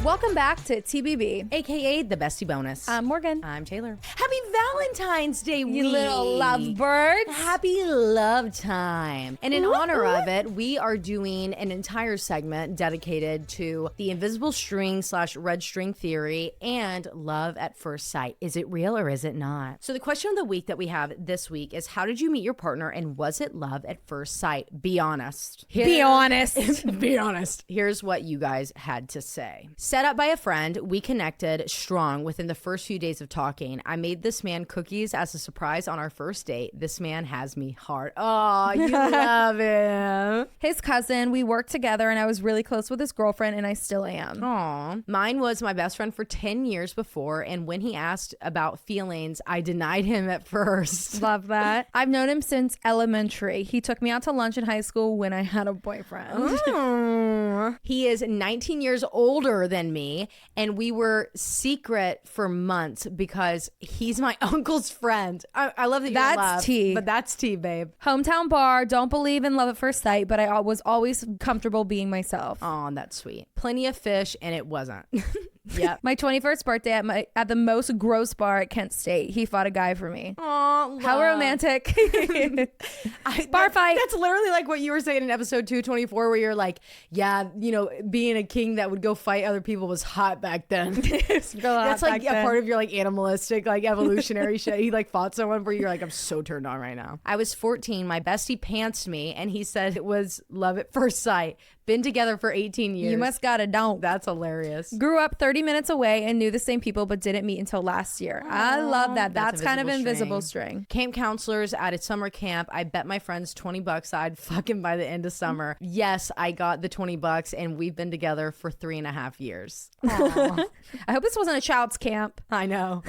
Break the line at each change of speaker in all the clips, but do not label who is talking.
Welcome back to TBB,
aka the Bestie Bonus.
I'm Morgan.
I'm Taylar. Happy Valentine's Day week.
You little lovebirds.
Happy love time. And in honor of it, we are doing an entire segment dedicated to the invisible string / red string theory and love at first sight. Is it real or is it not? So the question of the week that we have this week is, how did you meet your partner and was it love at first sight? Be honest.
Be honest.
Be honest. Here's what you guys had to say. Set up by a friend, we connected strong within the first few days of talking. I made this man cookies as a surprise on our first date. This man has me hard. Oh, you love him.
His cousin, we worked together and I was really close with his girlfriend and I still am.
Aw. Mine was my best friend for 10 years before, and when he asked about feelings, I denied him at first.
Love that. I've known him since elementary. He took me out to lunch in high school when I had a boyfriend.
He is 19 years older than me, and we were secret for months because he's my uncle's friend. I love that you're in love.
That's tea.
But that's tea, babe.
Hometown bar, don't believe in love at first sight, but I was always comfortable being myself.
Oh, that's sweet. Plenty of fish, and it wasn't. Yeah.
My 21st birthday at the most gross bar at Kent State, he fought a guy for me.
Oh,
how romantic. Bar fight.
That's literally like what you were saying in episode 224, where you're like, yeah, you know, being a king that would go fight other people was hot back then. That's like a part of your like animalistic, like evolutionary shit. He like fought someone where you're like, I'm so turned on right now. I was 14. My bestie pantsed me and he said it was love at first sight. Been together for 18 years.
You must got a don't.
That's hilarious.
Grew up 30 minutes away and knew the same people, but didn't meet until last year. Aww. I love that. That's kind of invisible string.
Camp counselors at a summer camp. I bet my friends $20 I'd fuck him by the end of summer. Yes, I got the $20 and we've been together for 3.5 years.
I hope this wasn't a child's camp.
I know.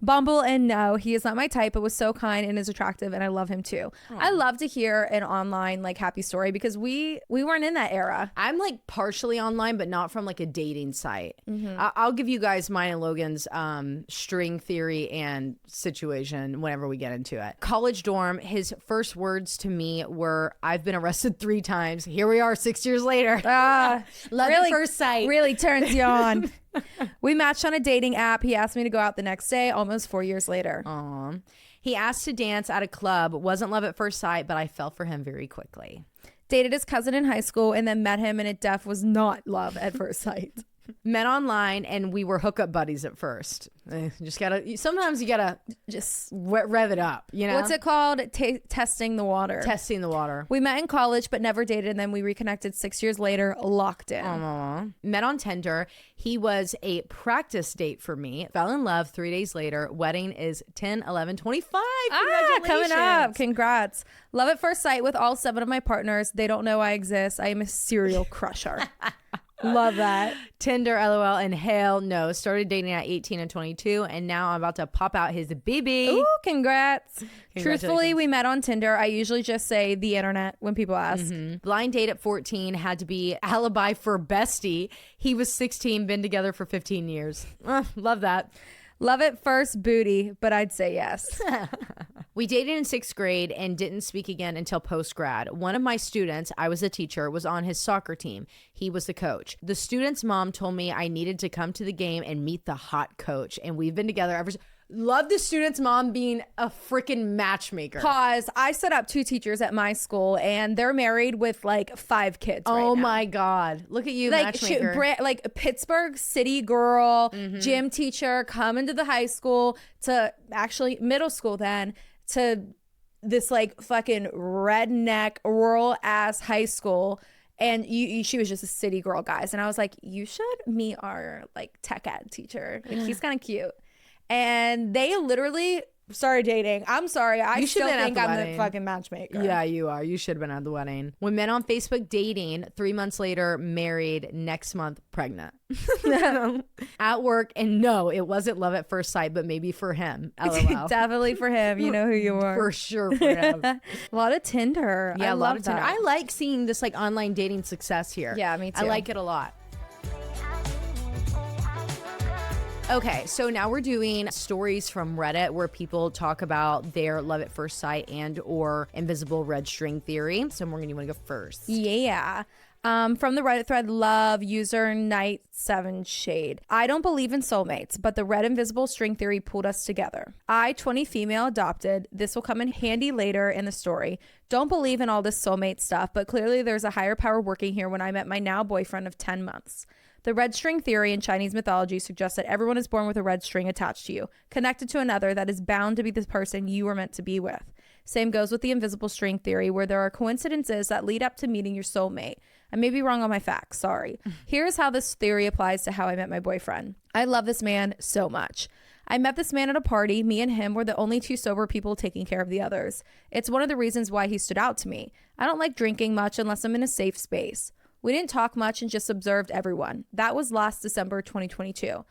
Bumble and no, he is not my type, but was so kind and is attractive and I love him too. Aww. I love to hear an online like happy story because we weren't in that era.
I'm like partially online, but not from like a dating site. I'll give you guys mine and Logan's string theory and situation whenever we get into it. College dorm, his first words to me were, I've been arrested 3 times. Here we are 6 years later. Love
really,
at first sight.
Really turns you on. We matched on a dating app. He asked me to go out the next day, almost 4 years later.
Aww. He asked to dance at a club. Wasn't love at first sight, but I fell for him very quickly.
Dated his cousin in high school and then met him and it was not love at first sight.
Met online and we were hookup buddies at first. Sometimes you gotta just rev it up, you know?
What's it called? Testing the water.
Testing the water.
We met in college but never dated and then we reconnected 6 years later, locked in.
Aww. Met on Tinder. He was a practice date for me. Fell in love 3 days later. Wedding is 10/11/25. Congratulations.
Coming up. Congrats. Love at first sight with all 7 of my partners. They don't know I exist. I am a serial crusher. Love that.
Tinder, LOL, and hell no. Started dating at 18 and 22, and now I'm about to pop out his BB.
Ooh, congrats. Truthfully, we met on Tinder. I usually just say the internet when people ask.
Blind date at 14, had to be alibi for bestie. He was 16, been together for 15 years. Love that.
Love at first booty, but I'd say yes.
We dated in 6th grade and didn't speak again until post-grad. One of my students, I was a teacher, was on his soccer team. He was the coach. The student's mom told me I needed to come to the game and meet the hot coach. And we've been together ever since. Love the student's mom being a freaking matchmaker.
Pause. I set up 2 teachers at my school and they're married with like 5 kids right now.
Oh my God. Look at you,
like,
matchmaker.
Like Pittsburgh city girl, gym teacher, coming to the high school to actually middle school then to this like fucking redneck rural ass high school. And she was just a city girl, guys. And I was like, you should meet our like tech ed teacher. Like, he's kind of cute. And they literally started dating. I'm sorry. I still think I'm the fucking matchmaker.
Yeah, you are. You should have been at the wedding. We met on Facebook dating. 3 months later, married. Next month, pregnant. At work. And no, it wasn't love at first sight, but maybe for him. LOL.
Definitely for him. You know who you are.
For sure for him.
A lot of Tinder.
Yeah,
I
a lot
love
of Tinder.
that.
I like seeing this like online dating success here.
Yeah, me too.
I like it a lot. Okay, so now we're doing stories from Reddit where people talk about their love at first sight and or invisible red string theory. So Morgan, you want to go first?
Yeah. From the Reddit thread, love user Night 7 Shade. I don't believe in soulmates, but the red invisible string theory pulled us together. I, 20 female adopted, this will come in handy later in the story. Don't believe in all this soulmate stuff, but clearly there's a higher power working here when I met my now boyfriend of 10 months. The red string theory in Chinese mythology suggests that everyone is born with a red string attached to you, connected to another that is bound to be the person you were meant to be with. Same goes with the invisible string theory, where there are coincidences that lead up to meeting your soulmate. I may be wrong on my facts, sorry. Here's how this theory applies to how I met my boyfriend. I love this man so much. I met this man at a party. Me and him were the only two sober people taking care of the others. It's one of the reasons why he stood out to me. I don't like drinking much unless I'm in a safe space. We didn't talk much and just observed everyone. That was last December 2022.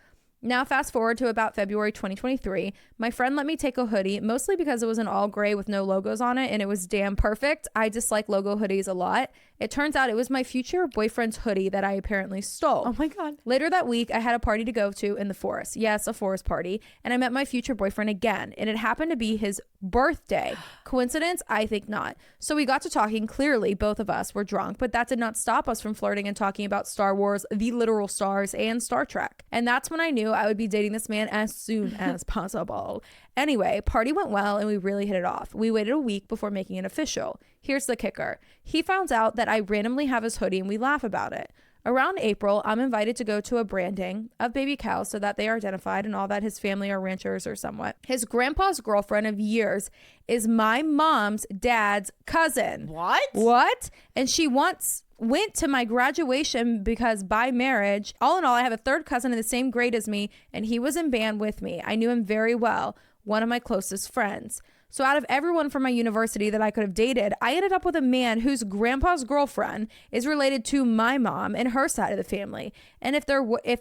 Now fast forward to about February 2023. My friend let me take a hoodie, mostly because it was an all gray with no logos on it and it was damn perfect. I dislike logo hoodies a lot. It turns out it was my future boyfriend's hoodie that I apparently stole.
Oh my God.
Later that week, I had a party to go to in the forest. Yes, a forest party. And I met my future boyfriend again. And it happened to be his birthday. Coincidence? I think not. So we got to talking. Clearly, both of us were drunk, but that did not stop us from flirting and talking about Star Wars, the literal stars, and Star Trek. And that's when I knew I would be dating this man as soon as possible. Anyway, party went well and we really hit it off. We waited a week before making it official. Here's the kicker. He found out that I randomly have his hoodie and we laugh about it. Around April, I'm invited to go to a branding of baby cows so that they are identified and all that his family are ranchers or somewhat. His grandpa's girlfriend of years is my mom's dad's cousin. What? And she went to my graduation because by marriage, all in all, I have a third cousin in the same grade as me and he was in band with me. I knew him very well, one of my closest friends. So out of everyone from my university that I could have dated, I ended up with a man whose grandpa's girlfriend is related to my mom and her side of the family. And if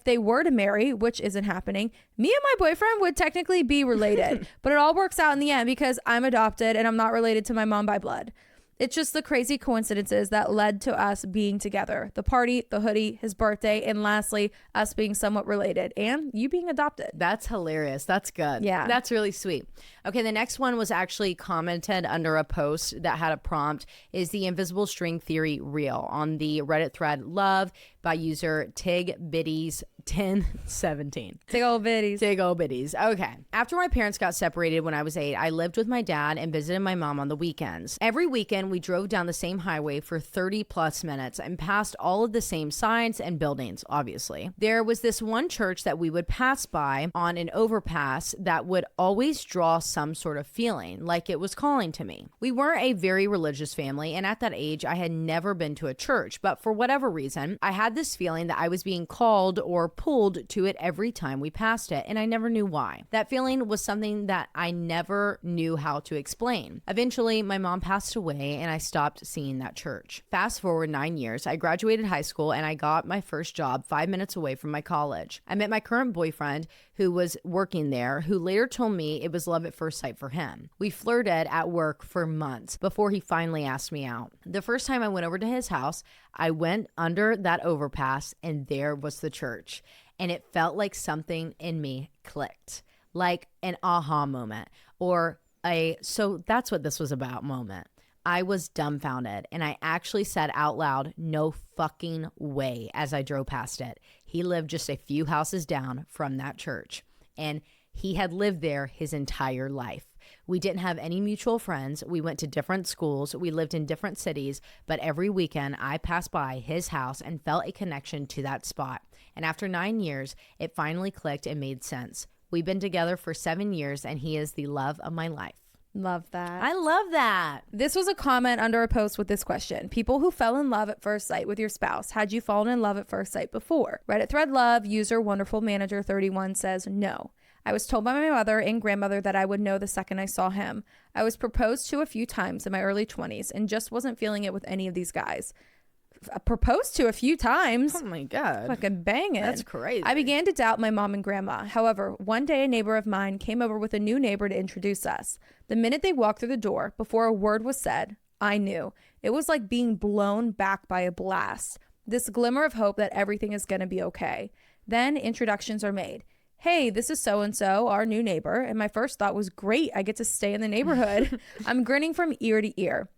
they were to marry, which isn't happening, me and my boyfriend would technically be related. But it all works out in the end because I'm adopted and I'm not related to my mom by blood. It's just the crazy coincidences that led to us being together. The party, the hoodie, his birthday, and lastly, us being somewhat related and you being adopted.
That's hilarious. That's good.
Yeah.
That's really sweet. Okay, the next one was actually commented under a post that had a prompt. Is the invisible string theory real? On the Reddit thread Love by user TigBiddies1017.
Tig old biddies.
Tig old biddies. Okay. After my parents got separated when I was 8, I lived with my dad and visited my mom on the weekends. Every weekend, we drove down the same highway for 30 plus minutes and passed all of the same signs and buildings, obviously. There was this one church that we would pass by on an overpass that would always draw some sort of feeling, like it was calling to me. We were a very religious family, and at that age, I had never been to a church, but for whatever reason, I had this feeling that I was being called or pulled to it every time we passed it, and I never knew why. That feeling was something that I never knew how to explain. Eventually, my mom passed away, and I stopped seeing that church. Fast forward 9 years, I graduated high school, and I got my first job 5 minutes away from my college. I met my current boyfriend, who was working there, who later told me it was love at first sight for him. We flirted at work for months before he finally asked me out. The first time I went over to his house, I went under that overpass and there was the church. And it felt like something in me clicked, like an aha moment or so that's what this was about moment. I was dumbfounded and I actually said out loud, no fucking way, as I drove past it. He lived just a few houses down from that church and he had lived there his entire life. We didn't have any mutual friends. We went to different schools. We lived in different cities, but every weekend I passed by his house and felt a connection to that spot. And after 9 years, it finally clicked and made sense. We've been together for 7 years and he is the love of my life.
Love that.
I love that.
This was a comment under a post with this question. People who fell in love at first sight with your spouse. Had you fallen in love at first sight before? Reddit thread Love user Wonderful Manager 31 says no. I was told by my mother and grandmother that I would know the second I saw him. I was proposed to a few times in my early 20s and just wasn't feeling it with any of these guys. Proposed to a few times.
Oh my God.
Fucking banging.
That's crazy.
I began to doubt my mom and grandma. However, one day a neighbor of mine came over with a new neighbor to introduce us. The minute they walked through the door, before a word was said, I knew. It was like being blown back by a blast. This glimmer of hope that everything is going to be okay. Then introductions are made. Hey, this is so-and-so, our new neighbor. And my first thought was, great, I get to stay in the neighborhood. I'm grinning from ear to ear.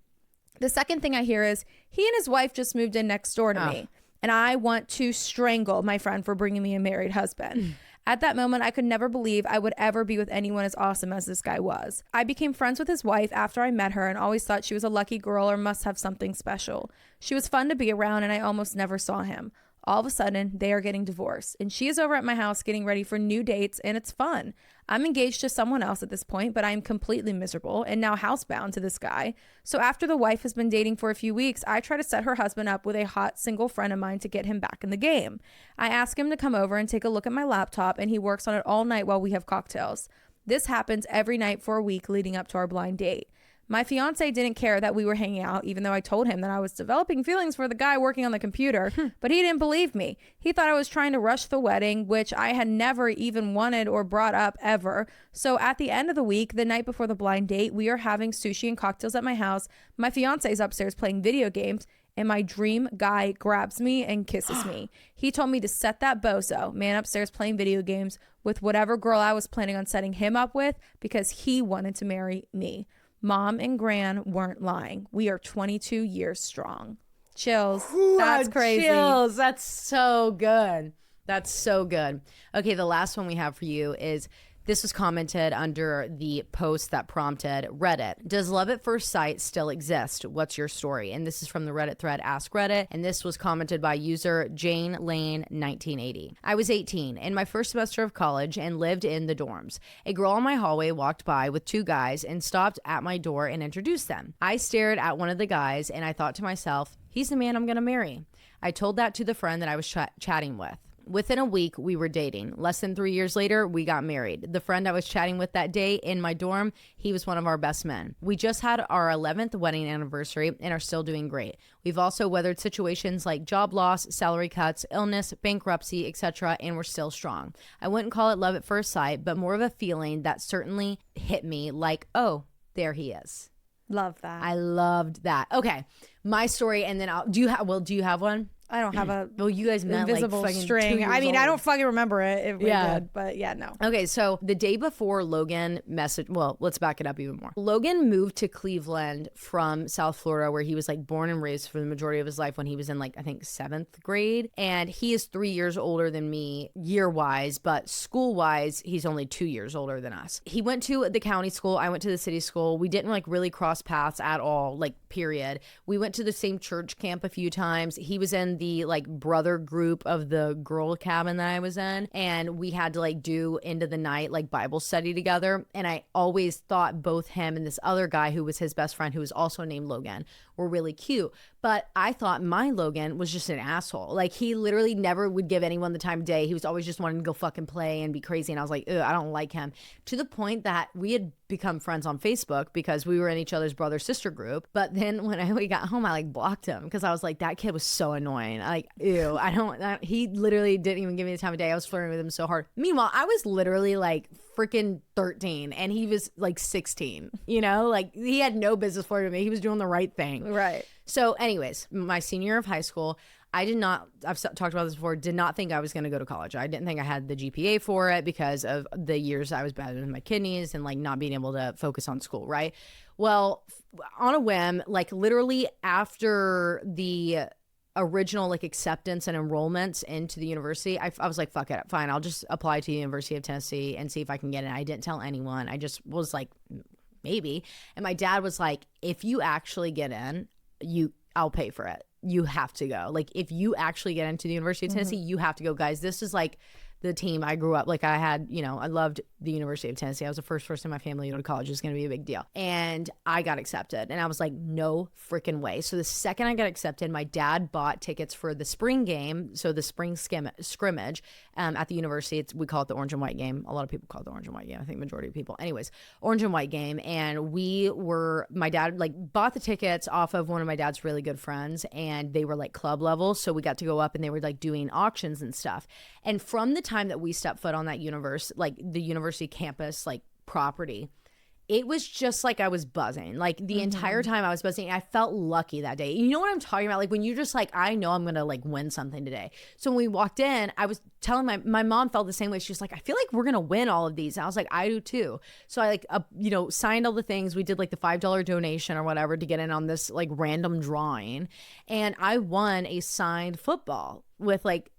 The second thing I hear is he and his wife just moved in next door to me, and I want to strangle my friend for bringing me a married husband. At that moment, I could never believe I would ever be with anyone as awesome as this guy was. I became friends with his wife after I met her and always thought she was a lucky girl or must have something special. She was fun to be around, and I almost never saw him. All of a sudden, they are getting divorced, and she is over at my house getting ready for new dates, and it's fun. I'm engaged to someone else at this point, but I'm completely miserable and now housebound to this guy. So after the wife has been dating for a few weeks, I try to set her husband up with a hot single friend of mine to get him back in the game. I ask him to come over and take a look at my laptop, and he works on it all night while we have cocktails. This happens every night for a week leading up to our blind date. My fiance didn't care that we were hanging out, even though I told him that I was developing feelings for the guy working on the computer, but he didn't believe me. He thought I was trying to rush the wedding, which I had never even wanted or brought up ever. So at the end of the week, the night before the blind date, we are having sushi and cocktails at my house. My fiance is upstairs playing video games, and my dream guy grabs me and kisses me. He told me to set that bozo, man upstairs playing video games, with whatever girl I was planning on setting him up with because he wanted to marry me. Mom and Gran weren't lying. We are 22 years strong. Chills. That's crazy.
Chills. That's so good. That's so good. Okay, the last one we have for you is, this was commented under the post that prompted Reddit. Does love at first sight still exist? What's your story? And this is from the Reddit thread Ask Reddit. And this was commented by user Jane Lane 1980. I was 18 in my first semester of college and lived in the dorms. A girl in my hallway walked by with two guys and stopped at my door and introduced them. I stared at one of the guys and I thought to myself, he's the man I'm going to marry. I told that to the friend that I was chatting with. Within a week, we were dating. Less than 3 years later, we got married. The friend I was chatting with that day in my dorm, he was one of our best men. We just had our 11th wedding anniversary and are still doing great. We've also weathered situations like job loss, salary cuts, illness, bankruptcy, etc., and we're still strong. I wouldn't call it love at first sight, but more of a feeling that certainly hit me like, oh, there he is.
Love that.
I loved that. Okay, my story, and then do you have one?
I don't have a
you guys met
invisible
like
string. I mean, I don't fucking remember it if we did, but yeah, no.
Okay, so the day before Logan let's back it up even more. Logan moved to Cleveland from South Florida, where he was like born and raised for the majority of his life when he was in like, I think 7th grade. And he is 3 years older than me year-wise, but school-wise, he's only 2 years older than us. He went to the county school. I went to the city school. We didn't like really cross paths at all, like period. We went to the same church camp a few times. He was in the like brother group of the girl cabin that I was in, and we had to like do into the night like Bible study together. And I always thought both him and this other guy who was his best friend, who was also named Logan, were really cute. But I thought my Logan was just an asshole. Like, he literally never would give anyone the time of day. He was always just wanting to go fucking play and be crazy. And I was like, I don't like him. To the point that we had become friends on Facebook because we were in each other's brother-sister group. But then when we got home, I like blocked him because I was like, that kid was so annoying. Like, he literally didn't even give me the time of day. I was flirting with him so hard. Meanwhile, I was literally like freaking 13 and he was like 16, you know, like he had no business flirting with me. He was doing the right thing.
Right.
So anyways, my senior year of high school, I've talked about this before, did not think I was going to go to college. I didn't think I had the GPA for it because of the years I was bad with my kidneys and like not being able to focus on school, right? Well, on a whim, like literally after the original like acceptance and enrollments into the university, I was like, fuck it, fine, I'll just apply to the University of Tennessee and see if I can get in. I didn't tell anyone. I just was like, maybe. And my dad was like, if you actually get in, I'll pay for it. You have to go. Like, if you actually get into the University of Tennessee, you have to go. Guys, this is like the team I grew up, like I had, you know, I loved the University of Tennessee. I was the first person in my family to go to college. It was going to be a big deal. And I got accepted and I was like, no freaking way. So the second I got accepted, my dad bought tickets for the spring game. So the spring scrimmage at the university, we call it the orange and white game. A lot of people call it the orange and white game. I think majority of people. Anyways, orange and white game. And my dad like bought the tickets off of one of my dad's really good friends, and they were like club level. So we got to go up and they were like doing auctions and stuff. And from the time that we stepped foot on that the university campus like property, it was just like I was buzzing. Like the entire time I was buzzing. I felt lucky that day. You know what I'm talking about? Like when you're just like, I know I'm gonna like win something today. So when we walked in, I was telling my mom felt the same way. She was like, I feel like we're gonna win all of these. And I was like, I do too. So I like you know, signed all the things. We did like the $5 donation or whatever to get in on this like random drawing, and I won a signed football with like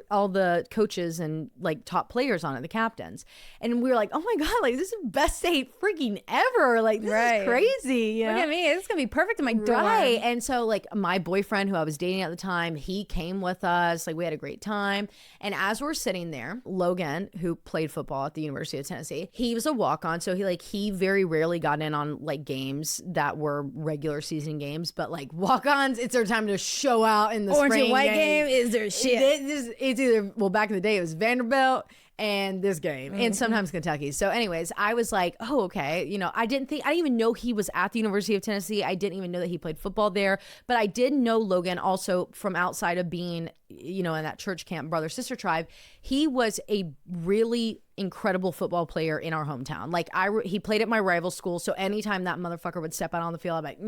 all the coaches and like top players on it, the captains. And we were like, oh my God, like this is the best day freaking ever. Like this is crazy. You know?
Look at me. This is gonna be perfect in my dorm.
Right. And so like my boyfriend who I was dating at the time, he came with us. Like we had a great time. And as we're sitting there, Logan, who played football at the University of Tennessee, he was a walk-on. So he very rarely got in on like games that were regular season games, but like walk-ons, it's their time to show out in the
Orange
spring
and white game is their shit.
It's either, well, back in the day it was Vanderbilt and this game and sometimes Kentucky. So anyways, I was like, oh, okay. You know, I didn't even know he was at the University of Tennessee. I didn't even know that he played football there, but I did know Logan also from outside of being, you know, in that church camp, brother, sister tribe. He was a really incredible football player in our hometown. Like he played at my rival school. So anytime that motherfucker would step out on the field, I'm like,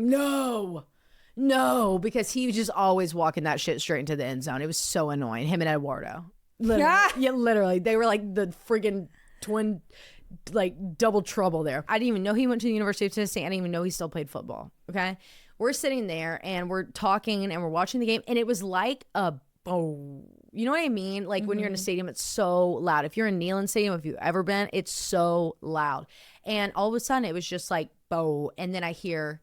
no, because he was just always walking that shit straight into the end zone. It was so annoying. Him and Eduardo. Literally. Yeah, literally. They were like the friggin' twin, like double trouble there. I didn't even know he went to the University of Tennessee. I didn't even know he still played football. Okay. We're sitting there and we're talking and we're watching the game. And it was like you know what I mean? Like when you're in a stadium, it's so loud. If you're in Neyland Stadium, if you've ever been, it's so loud. And all of a sudden it was just like, and then I hear,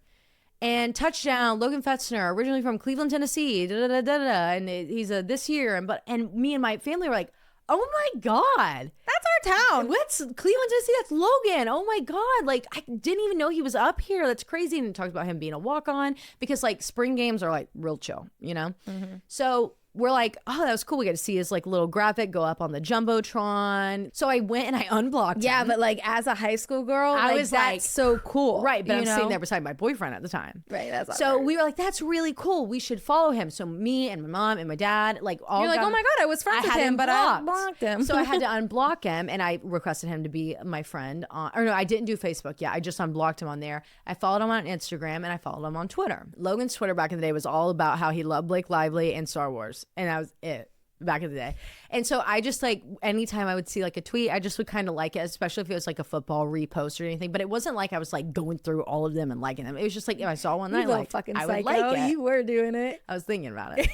and touchdown, Logan Fetzner, originally from Cleveland, Tennessee, and he's this year, and me and my family were like, oh my God,
that's our town.
What's Cleveland, Tennessee? That's Logan. Oh my God, like I didn't even know he was up here. That's crazy. And it talks about him being a walk-on because like spring games are like real chill, you know. So we're like, oh, that was cool. We got to see his like little graphic go up on the Jumbotron. So I went and I unblocked him.
Yeah, but like as a high school girl, I was like, so cool.
Right, but I'm sitting there beside my boyfriend at the time.
Right, that's
so we were like, that's really cool. We should follow him. So me and my mom and my dad, like all
you're like, oh my God, I was friends with him, but I blocked him.
So I had to unblock him, and I requested him to be my friend or no, I didn't do Facebook. Yeah, I just unblocked him on there. I followed him on Instagram and I followed him on Twitter. Logan's Twitter back in the day was all about how he loved Blake Lively and Star Wars, and that was it. Back in the day. And so I just like anytime I would see like a tweet, I just would kind of like it, especially if it was like a football repost or anything. But it wasn't like I was like going through all of them and liking them. It was just like if I saw one that I liked, I would like it.
You were doing it.
I was thinking about it.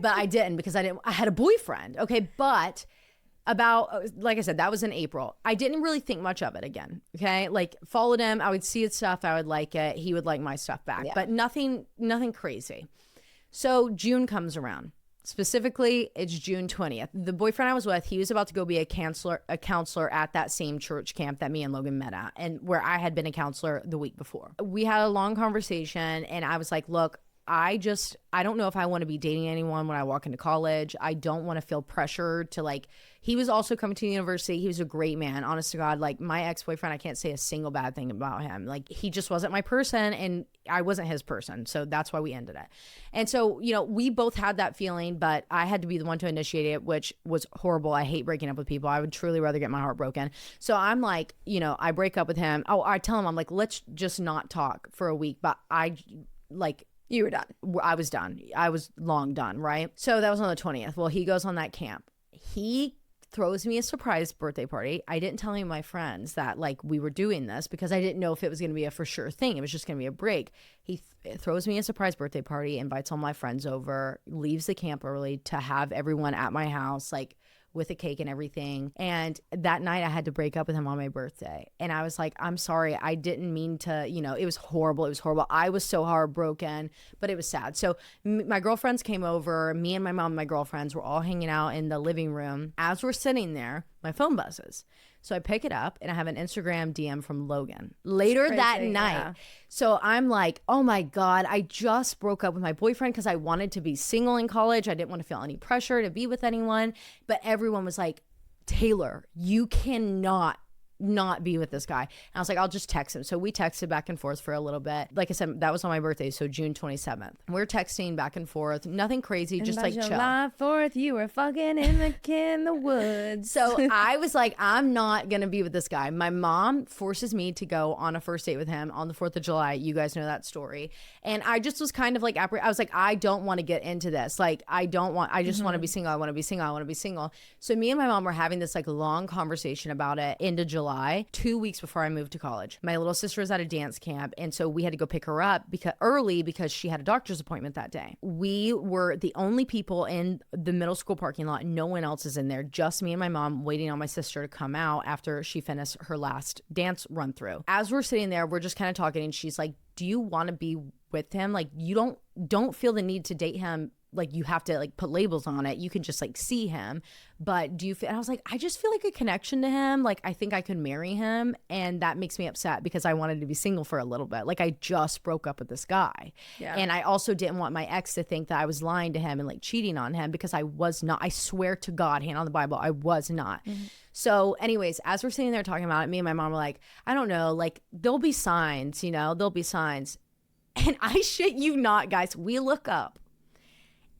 But I didn't because I had a boyfriend. Okay. But like I said, that was in April. I didn't really think much of it again. Okay. Like followed him. I would see his stuff. I would like it. He would like my stuff back, but nothing crazy. So June comes around. Specifically, it's June 20th. The boyfriend I was with, he was about to go be a counselor at that same church camp that me and Logan met at, and where I had been a counselor the week before. We had a long conversation, and I was like, look, I don't know if I want to be dating anyone when I walk into college. I don't want to feel pressured to like, he was also coming to the university. He was a great man, honest to God. Like my ex-boyfriend, I can't say a single bad thing about him. Like he just wasn't my person and I wasn't his person. So that's why we ended it. And so, you know, we both had that feeling, but I had to be the one to initiate it, which was horrible. I hate breaking up with people. I would truly rather get my heart broken. So I'm like, you know, I break up with him. Oh, I tell him, I'm like, let's just not talk for a week. But
you were done.
I was done. I was long done, right? So that was on the 20th. Well, he goes on that camp. He throws me a surprise birthday party. I didn't tell any of my friends that like we were doing this because I didn't know if it was going to be a for sure thing. It was just going to be a break. He throws me a surprise birthday party, invites all my friends over, leaves the camp early to have everyone at my house, like with a cake and everything. And that night I had to break up with him on my birthday. And I was like, I'm sorry. I didn't mean to, you know, it was horrible. It was horrible. I was so heartbroken, but it was sad. So my girlfriends came over. Me and my mom and my girlfriends were all hanging out in the living room. As we're sitting there, my phone buzzes. So I pick it up and I have an Instagram DM from Logan later that night. Yeah. So I'm like, oh my God, I just broke up with my boyfriend because I wanted to be single in college. I didn't want to feel any pressure to be with anyone. But everyone was like, Taylar, you cannot not be with this guy. And I was like, I'll just text him. So we texted back and forth for a little bit. Like I said, that was on my birthday, so June 27th. We're texting back and forth, nothing crazy, just like chill.
July 4th, you were fucking in the woods.
So I was like, I'm not gonna be with this guy. My mom forces me to go on a first date with him on the 4th of July. You guys know that story. And I just was kind of like, I was like, I don't want to get into this. Like, I just want to be single. I want to be single. I want to be single. So me and my mom were having this like long conversation about it into July, 2 weeks before I moved to college. My little sister was at a dance camp, and so we had to go pick her up because she had a doctor's appointment that day. We were the only people in the middle school parking lot. No one else is in there. Just me and my mom waiting on my sister to come out after she finished her last dance run through. As we're sitting there, we're just kind of talking, and she's like, do you want to be with him? Like, you don't feel the need to date him. Like, you have to like put labels on it. You can just like see him. But do you feel, and I was like, I just feel like a connection to him. Like, I think I could marry him. And that makes me upset because I wanted to be single for a little bit. Like, I just broke up with this guy. Yeah. And I also didn't want my ex to think that I was lying to him and like cheating on him, because I was not. I swear to God, hand on the Bible, I was not. Mm-hmm. So anyways, as we're sitting there talking about it, me and my mom were like, I don't know, like there'll be signs, there'll be signs. And I shit you not, guys, we look up,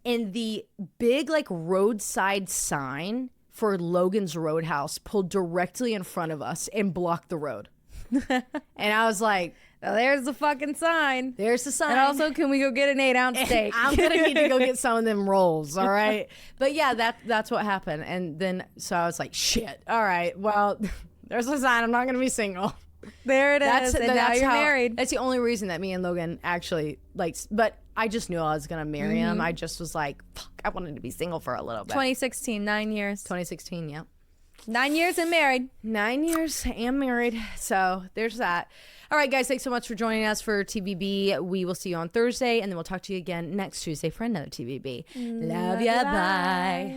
and the big like roadside sign for Logan's Roadhouse pulled directly in front of us and blocked the road. And I was like,
well, there's the fucking sign.
There's the sign.
And also, can we go get an 8-ounce steak?
I'm gonna need to go get some of them rolls. All right. But yeah, that's what happened. And then so I was like, shit. All right. Well, there's a sign. I'm not gonna be single.
There it is. And now you're married.
That's the only reason that me and Logan actually but I just knew I was gonna marry him. I just was like, fuck, I wanted to be single for a little bit.
2016, 9 years.
2016, yeah.
9 years and married.
9 years and married. So there's that. All right, guys, thanks so much for joining us for TBB. We will see you on Thursday, and then we'll talk to you again next Tuesday for another TBB. Love ya. Bye.